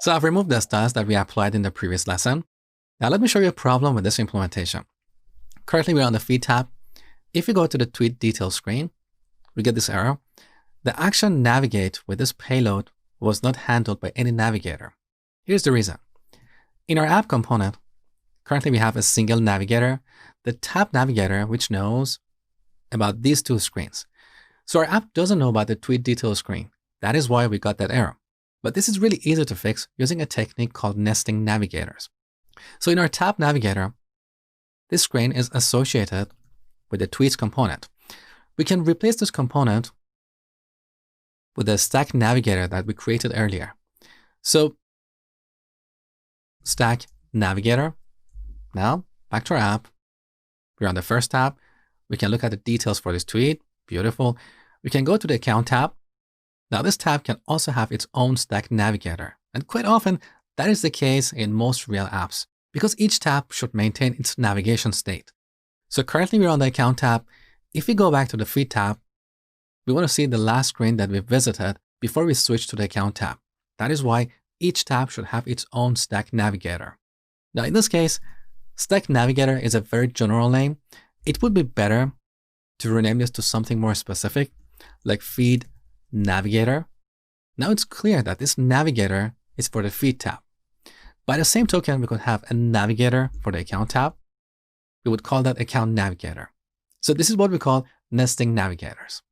So I've removed the styles that we applied in the previous lesson. Now let me show you a problem with this implementation. Currently we're on the feed tab. If we go to the tweet details screen, we get this error. The action navigate with this payload was not handled by any navigator. Here's the reason. In our app component, currently we have a single navigator, the tab navigator, which knows about these two screens. So our app doesn't know about the tweet details screen. That is why we got that error. But this is really easy to fix using a technique called nesting navigators. So in our tab navigator, this screen is associated with the tweets component. We can replace this component with the stack navigator that we created earlier. So stack navigator. Now back to our app. We're on the first tab. We can look at the details for this tweet. Beautiful. We can go to the account tab. Now this tab can also have its own stack navigator. And quite often that is the case in most real apps because each tab should maintain its navigation state. So currently we're on the account tab. If we go back to the feed tab, we want to see the last screen that we visited before we switch to the account tab. That is why each tab should have its own stack navigator. Now in this case, stack navigator is a very general name. It would be better to rename this to something more specific, like feed navigator. Now it's clear that this navigator is for the feed tab. By the same token, we could have a navigator for the account tab. We would call that account navigator. So this is what we call nesting navigators.